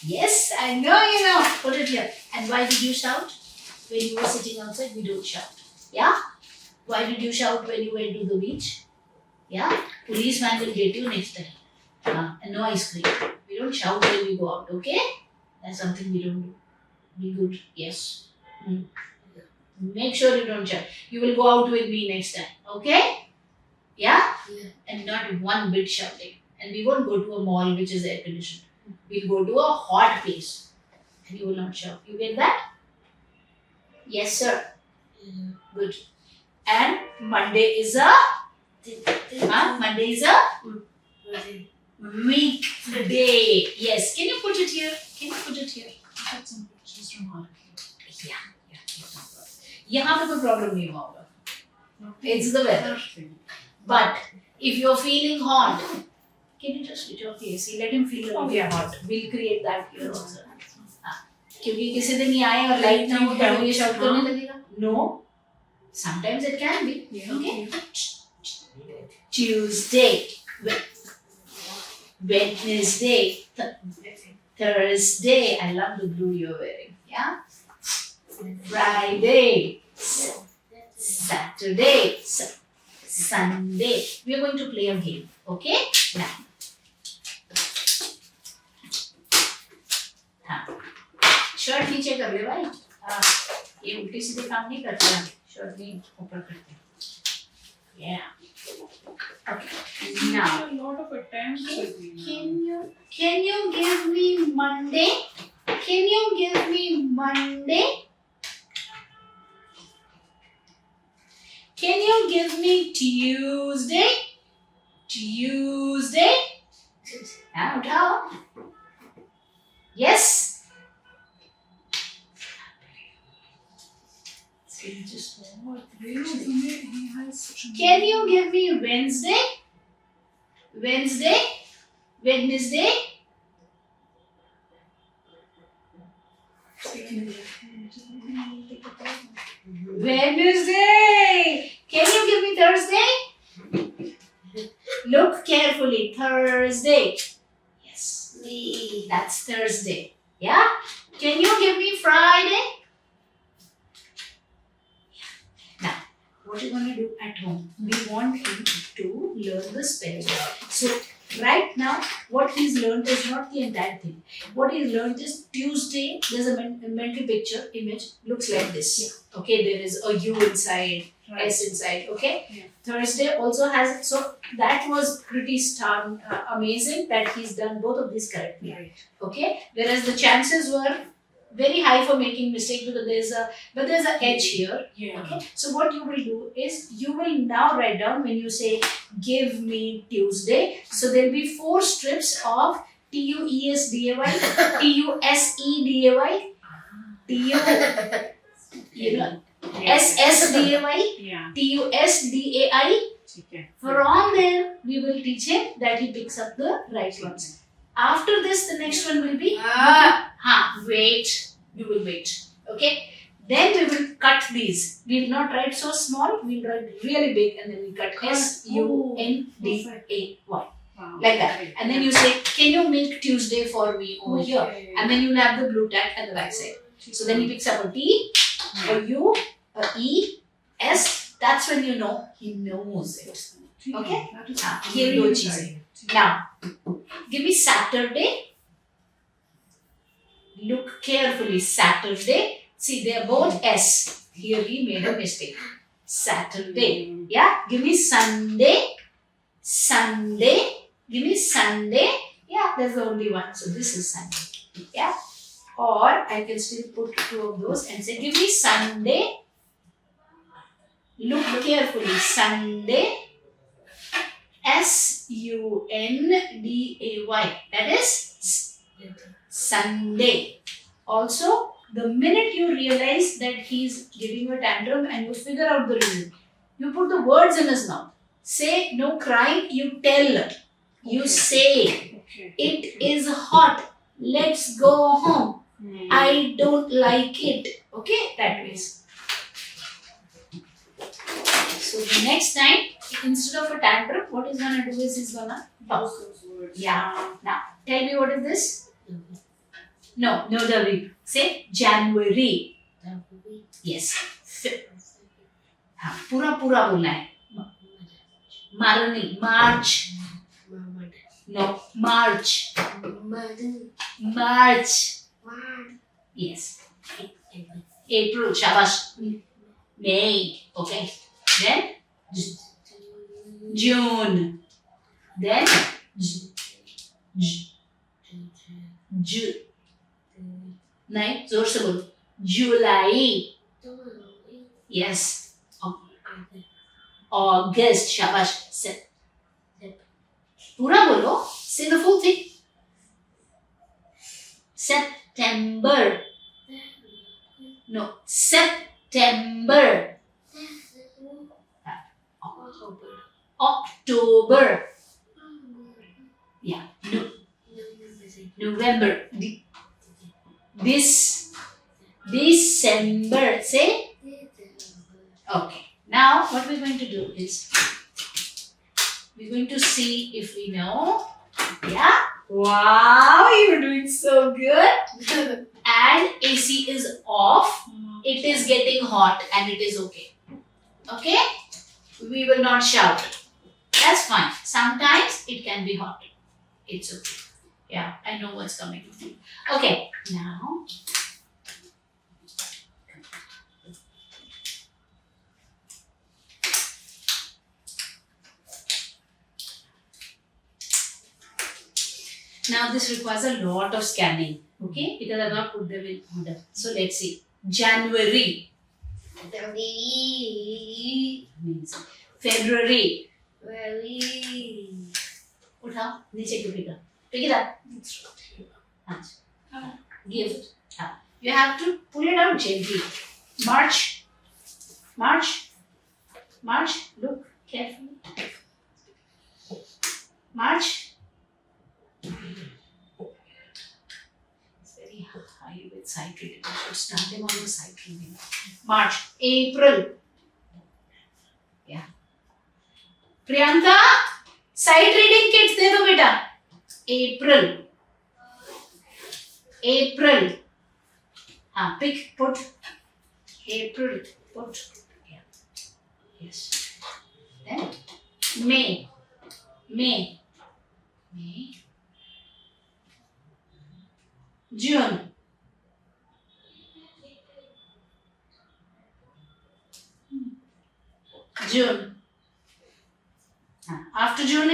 Yes, I know you know. Put it here. And why did you shout? When you were sitting outside, we don't shout. Yeah? Why did you shout when you went to the beach? Yeah? Policeman will get you next time. And no ice cream. We don't shout when we go out, okay? That's something we don't do. Be good. Yes. Make sure you don't shout. You will go out with me next time, okay? Yeah? Yeah. And not one bit shouting. And we won't go to a mall which is air conditioned. We'll go to a hot place. And you will not shout. You get that? Yes, sir. Yeah. Good. And Monday is a Monday is a weekday. Yes. Can you put it here? Can you put it here? Got some pictures from Harvey. Yeah. यहाँ पे कोई problem नहीं होगा. It's the weather. But if you're feeling hot, can you just switch off the AC? Let him feel a little hot. We'll create that here also. क्योंकि किसी दिन ये आए और लाइट ना हो तो ये शॉट करने लगेगा. No. Sometimes it can be. Okay. Tuesday, Wednesday, Thursday. I love the blue you're wearing. Yeah. Friday, Saturday, Sunday. We are going to play a game. Okay. Now. Shirt नीचे कर ले भाई. ये उल्टी सीधे काम नहीं करते हैं. शर्ट नहीं ऊपर करते हैं. Yeah. Okay. Now. A lot of attempts with me now. Can you give me Monday? Can you give me Monday? Can you give me Tuesday? Tuesday? Now, uthao. Yes. Just one more. He has such a Can you give me Wednesday? Wednesday? Wednesday? Wednesday! Can you give me Thursday? Look carefully. Thursday. Yes. That's Thursday. Yeah? Can you give me Friday? Now, what you're going to do at home, we want him to learn the spelling. So, right now, what he's learned is not the entire thing. What he's learned is Tuesday, there's a mental picture, image, looks like this. Yeah. Okay, there is a U inside, Right. S inside, okay? Yeah. Thursday also has it. So, that was pretty amazing that he's done both of these correctly. Right. Okay, whereas the chances were very high for making mistake because there's a edge here. Yeah. Okay, so what you will do is you will now write down when you say give me Tuesday. So there will be 4 strips of TUESDAY, TUSEDAY, SSDAY, Yeah. TUSDAI. Okay. From there, we will teach him that he picks up the right ones. After this, the next one will be wait. You will wait. Okay. Then we will cut these. We will not write so small. We will write really big, and then we cut SUNDAY Wow. like that. And then you say, "Can you make Tuesday for me over here?" Okay. And then you will have the blue tag at the back side. So then he picks up a T, a U, a E, S. That's when you know he knows it. Okay? That is Here really go good cheese. idea. Now, give me Saturday. Look carefully. Saturday. See, they are both S. Here he made a mistake. Saturday. Yeah. Give me Sunday. Sunday. Give me Sunday. Yeah, there's the only one. So this is Sunday. Yeah. Or I can still put 2 of those and say, give me Sunday. Look carefully. Sunday. SUNDAY. That is Sunday. Also, the minute you realize that he's giving you a tantrum and you figure out the reason, you put the words in his mouth. Say no crying, you tell. You say, Okay. it is hot. Let's go home. I don't like it. Okay, that means. So the next time, instead of a tantrum, what he's gonna do is he's gonna talk. Those words. Yeah. Now, tell me what is this? No, no W. Say January. Yes. हाँ पूरा पूरा बोलना है. Marani. March. No. March. March. Yes. April. Shabash. May. Okay. Then June. Then नहीं जोर से बोलो. July. Yes. August. शाबाश. पूरा बोलो. Say the full thing. September. No. September. October. Yeah. No. November. December. Say. Okay. Now what we're going to do is we're going to see if we know. Yeah. Wow, you're doing so good. And AC is off. It is getting hot and it is okay. Okay? We will not shout. That's fine. Sometimes it can be hot. It's okay. Yeah, I know what's coming. Okay, now. Now this requires a lot of scanning. Okay? Because I've not put them in order. So let's see. January. February. उठाओ नीचे क्यों पिका? Pick it up. Give it. You have to pull it out gently. March. Look carefully. March. It's very high with sight reading. I should start them on the sight reading. March. April. Yeah. Priyanka, sight reading kits दे दो बेटा. April. हाँ, put. April, put. Yeah. Yes. Then May. June. After June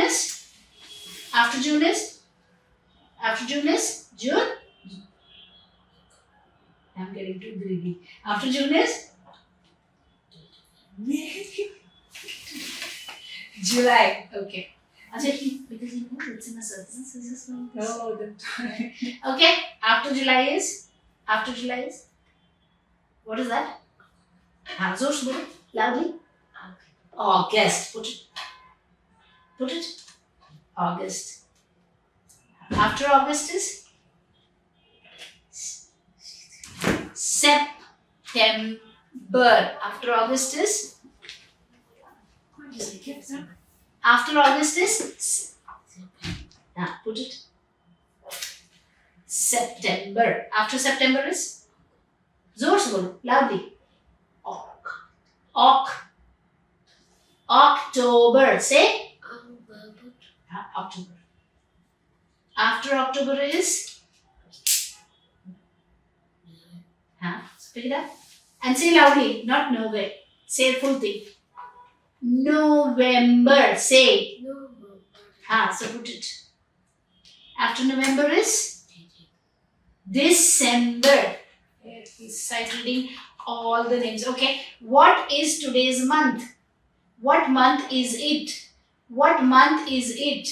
is June. I'm getting too greedy. After June is July. Okay. Because you know it's in a certain system. Oh, that's right. Okay. After July is what is that? Zosh, put it loudly. August. Put it. August. After August is September. After August is put it. September. After September is जोर से बोलो loudly. October. Say October. After October is pick it up and say loudly, not November. Say full thing. November. Say. So put it. After November is December. He's sight reading all the names. Okay. What is today's month? What month is it? What month is it?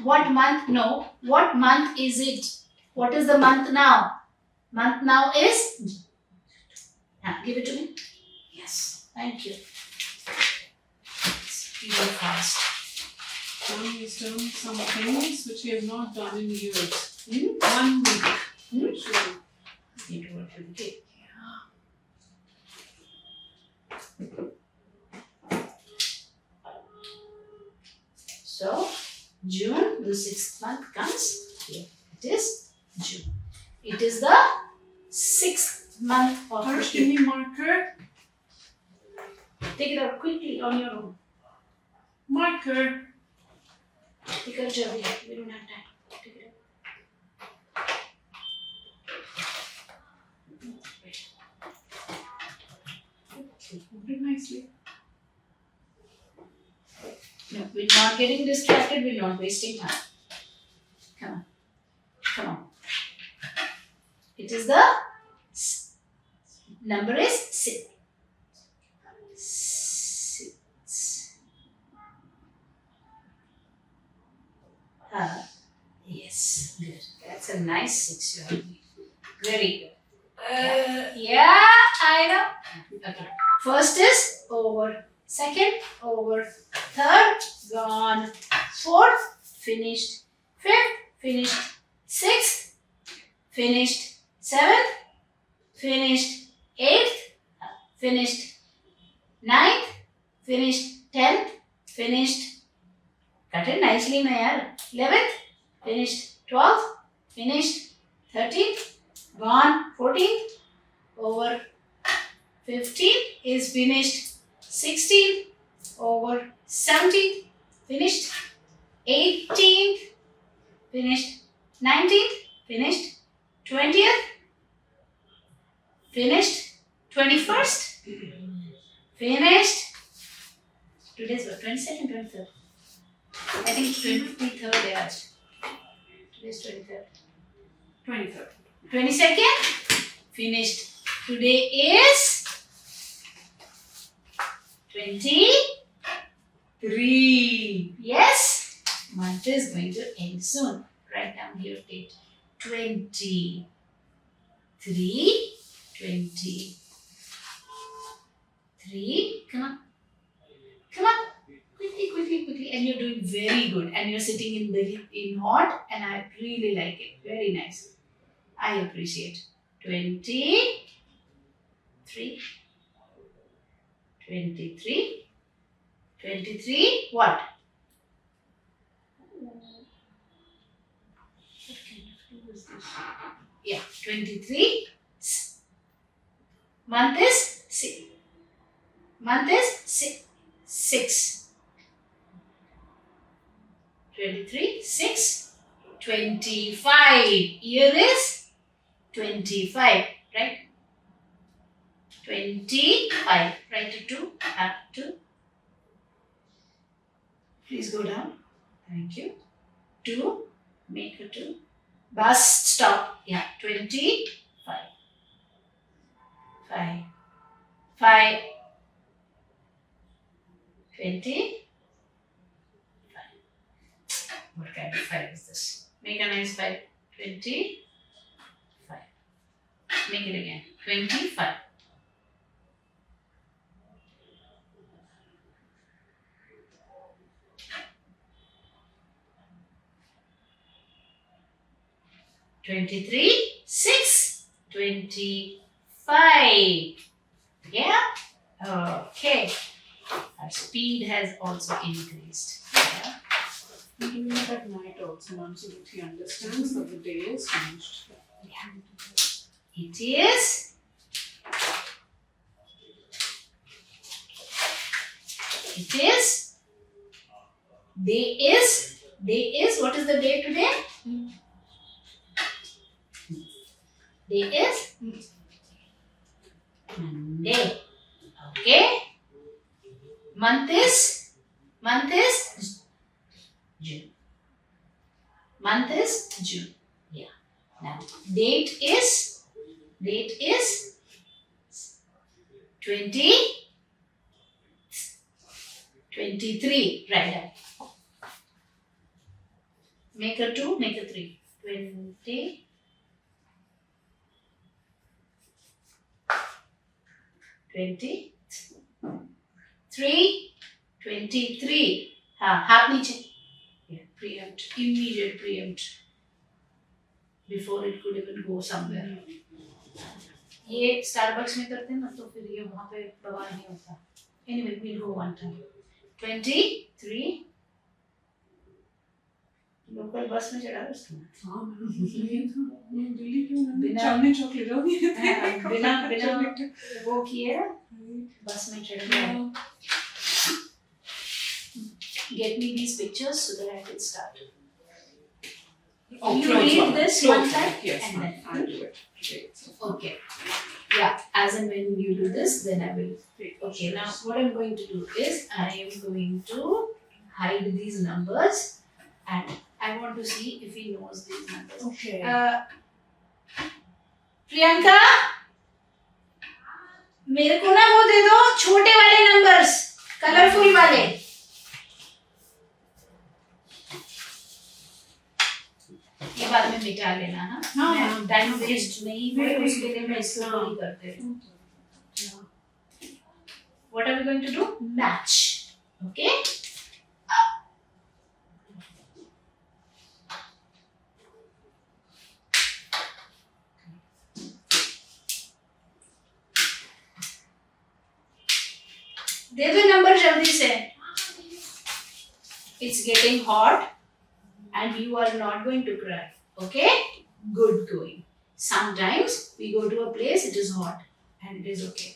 What month? No. What month is it? What is the month now? Month now is. Give it to me. Yes. Thank you. You go fast. Mommy is doing some things which we have not done in years. 1 week. Actually. You do it every day. So, June, the 6th month comes here. It is June. It It is the 6th month of the Harsh, give year. me marker. Take it out quickly on your own. Marker. Take out Javi. We don't have time. Take it out. Hold it nicely. No, we're not getting distracted. We're not wasting time. Come on. Come on. It is the number is 6. 6. Yes, good. That's a nice 6 you have made. Very good. Yeah, I know. Okay. First is over. Second, over. Third, gone. Fourth, finished. Fifth, finished. Sixth, finished. Seventh, finished. Eighth, finished. Ninth, finished. 10th, finished. Cut it nicely, na yaar. 11th, finished. 12th, finished. 13th, gone. 14th, over. 15th is finished. 16th, over. 17th, finished. 18th, finished. 19th, finished. 20th, finished. 21st, finished. Today's what? 22nd, 23rd. I think 23rd है आज. Today's 23rd. 23rd. 22nd, finished. Today is 23. Yes, month is going to end soon. Write down your date. 23. 23. Come on. Come on. Quickly, quickly, quickly. And you're doing very good. And you're sitting in hot. And I really like it. Very nice. I appreciate. 23. 23. 23. What? What kind of clue is this? Yeah, 23. Month is 6. Month is 6. 23. 6. 25. Year is 25. Right? 25. Write it 2. Have 2. Please go down. Thank you. 2. Make a 2. Bus stop. Yeah. 25. 5. 5. 20. 5. What kind of 5 is this? Make a nice 5. 25. Make it again. 25. 23, 6, 25. Yeah? Okay. Our speed has also increased. Yeah? I'm doing it at night also, ma'am, so that he understands that the day is finished. Yeah. It is. It is. Day is. What is the day today? Day is Monday. Okay. Month is June. Month is June. Yeah. Now date is 23. Right down. Make a 2, make a 3. 20. 23. 23. हाथ नीचे. Yeah, preempt. Immediate preempt. Before it could even go somewhere. ये Starbucks में करते हैं ना तो फिर ये वहाँ पे बवाल नहीं होता. Anyway, we'll go one time. 23. Local bus में चढ़ा उसको। हाँ मैं दिल्ली क्यों ना बिना- चांदनी चौक ले जाओगी बिना वो किए बस में चढ़ गया। Get me these pictures so that I can start. You read this one time yes, and then I'll do it. okay. Yeah, as and when you do this, then I will. Okay, now what I'm going to do is I am going to hide these numbers and I want to see if he knows these numbers. Okay. Priyanka मेरे को ना वो दे दो छोटे वाले numbers, colourful वाले। ये बाद में मिटा लेना ना। हाँ, टाइम वेस्ट नहीं है उसके लिए मैं इसको नहीं करते। What are we going to do? Match. Okay. दे दो नंबर जल्दी से। It's getting hot and you are not going to cry. Okay? Good going. Sometimes we go to a place, it is hot and it is okay.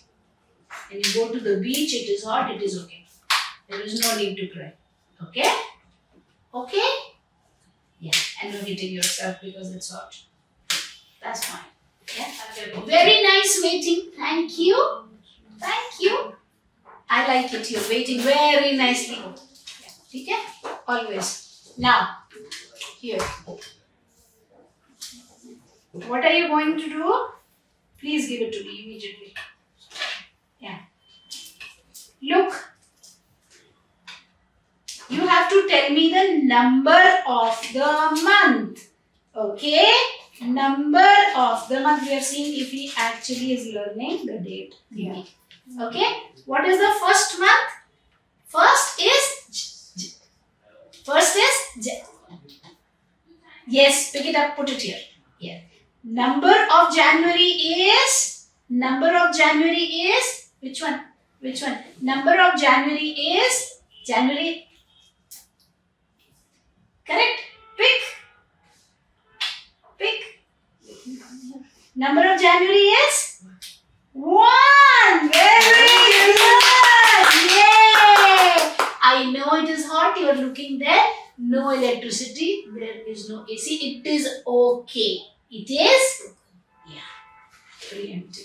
When you go to the beach, it is hot, it is okay. There is no need to cry. Okay? Okay? Yeah, and you're hitting yourself because it's hot. That's fine. Yeah? Very nice waiting. Thank you. Thank you. I like it. You're waiting very nicely. Okay? Always. Now, here. What are you going to do? Please give it to me immediately. Yeah. Look. You have to tell me the number of the month. Okay? Number of the month. We are seeing if he actually is learning the date. Yeah. Okay? What is the first month? First is yes, pick it up, put it here. Yeah. Number of January is which one? Which one? Number of January is January. Correct? Pick. Number of January is 1. Very good. Yay! I know it is hot. You are looking there. No electricity. There is no AC. It is okay. It is. Yeah. Pretty empty.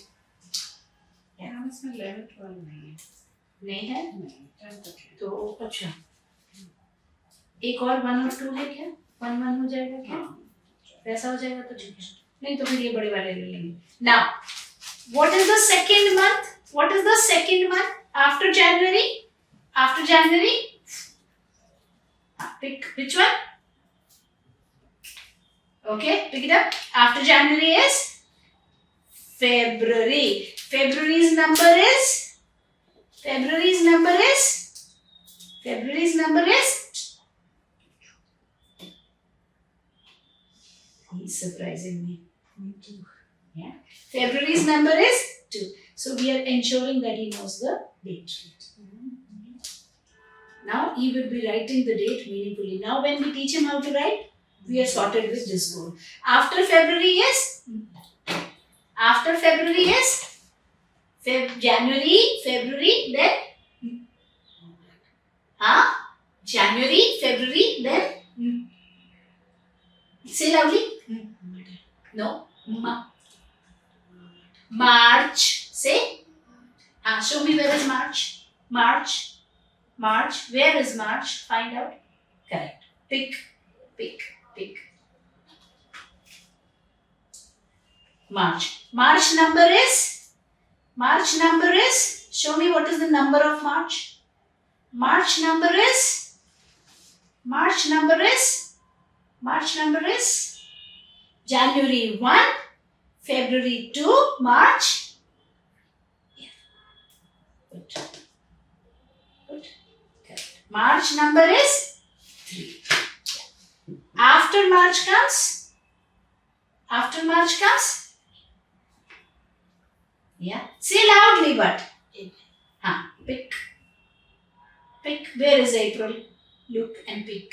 Yeah, इसमें 11, 12 नहीं है। नहीं है? नहीं, 10 तक है। तो अच्छा। एक और 1 और 2 है क्या? 1 1 हो जाएगा क्या? वैसा हो जाएगा तो ठीक है। नहीं तो फिर ये बड़े वाले ले लेंगे। Now, what is the second month? What is the second month after January? After January? Pick which one? Okay, pick it up. After January is February. February's number is he's surprising me. Me too. Yeah. February's number is 2. So we are ensuring that he knows the date. Now he will be writing the date meaningfully. Now when we teach him how to write, we are sorted with this goal. After February is January, February, then January, February, then say loudly. No. March. Say. Show me where is March. March. Where is March? Find out. Correct. Pick. March. March number is. Show me what is the number of March. March number is. January 1, February 2, March. Yeah. Good. Correct. March number is 3. Yeah. After March comes. Yeah. Say loudly, but. Pick. Where is April? Look and pick.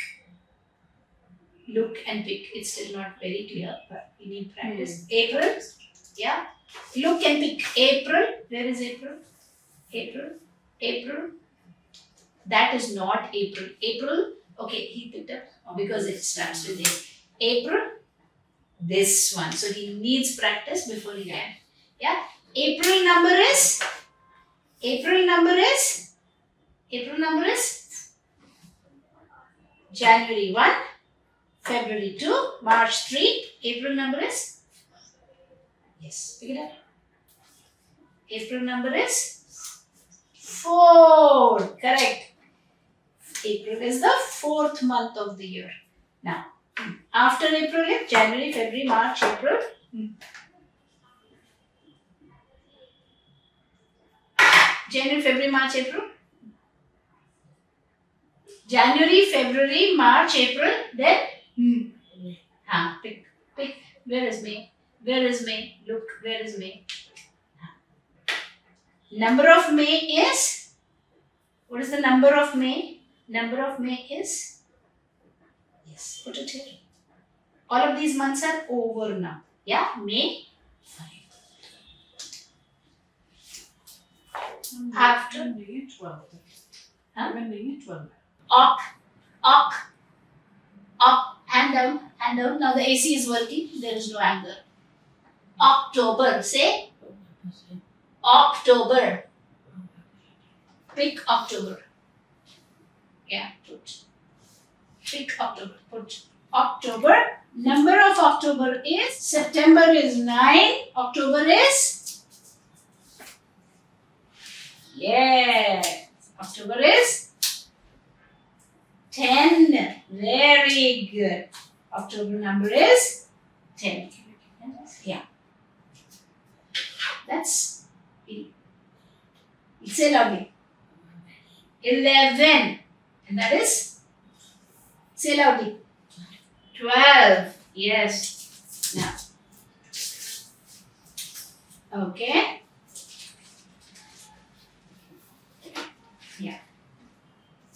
Look and pick. It's still not very clear, but you need practice. April. Yeah. Look and pick. April. Where is April? April. April. That is not April. April. Okay, he picked up because it starts with A. April. This one. So he needs practice before he can. Yeah. April number is. April number is. April number is. January 1. February 2. March 3. April number is. Yes. Pick it up. April number is 4. Correct. April is the 4th month of the year. Now, after April, January, February, March, April. January, February, March, April. January, February, March, April. Then, pick. Where is May? Where is May? Look, where is May? Number of May is. What is the number of May? Number of May is. Yes, put it here. All of these months are over now. Yeah, May 5. After May 12. Huh? May 12. Hand down. Now the AC is working. There is no anger. October. Say October. Pick October. Yeah, put. Pick October. Put October. Number of October is. September is 9. October is. Yes. October is 10. Very good. October number is 10. Yeah. That's it. Say loudly. 11. And that is? Say loudly. 12. Yes. Now. Okay. Yeah.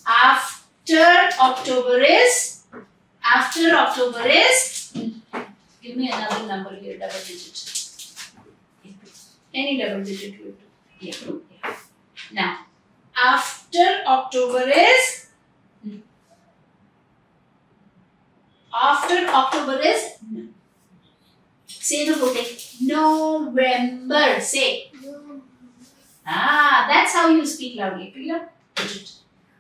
After October is. Give me another number here, double digit. Any double digit will do. Yeah. Now, after October is. Say the whole thing. November. Say. That's how you speak loudly. Pick it up.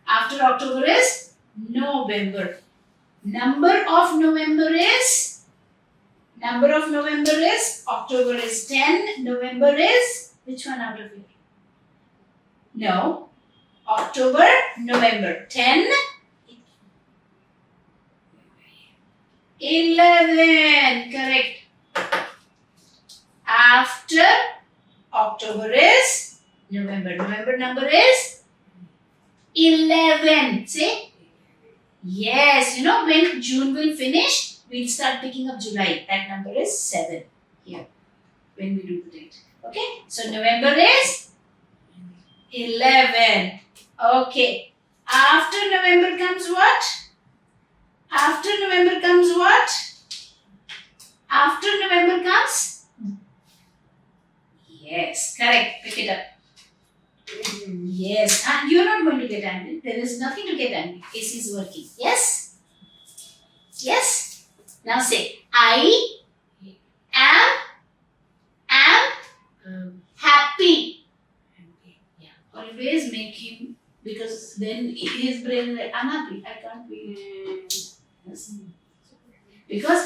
After October is November. Number of November is. October is 10. November is. Which one out of here? No. October, November. 10. 11. Correct. After October is November. November number is 11. Say. Yes. You know when June will finish, we'll start picking up July. That number is 7. Here. When we do the date. Okay. So November is 11. Okay. After November comes what? Yes, correct. Pick it up. Yes, and you're not going to get angry. There is nothing to get angry. AC is working. Yes? Yes? Now say, I am happy. Yeah. Always make him, because then his brain is like, I'm happy. I can't be. Yes. Because,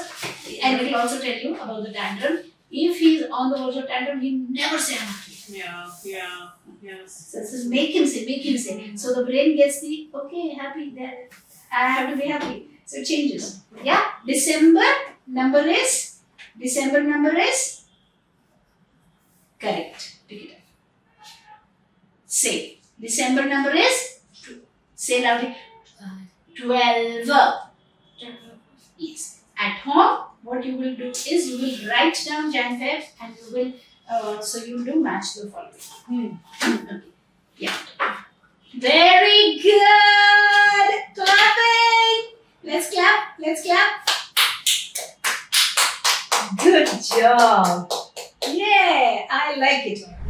and it will also tell you about the tantrum. If he's on the verge of tantrum, he never say I'm happy. Yes. So just make him say. So the brain gets the, okay, happy, that I have to be happy. So it changes. Yeah. December number is. Correct. Pick it up. Say. December number is. Say loudly. 12. Yes. At home, what you will do is you will write down Jan Feb and you will, so you will do match the following. Okay. Yeah. Very good. Clapping. Let's clap. job. Yeah, I like it.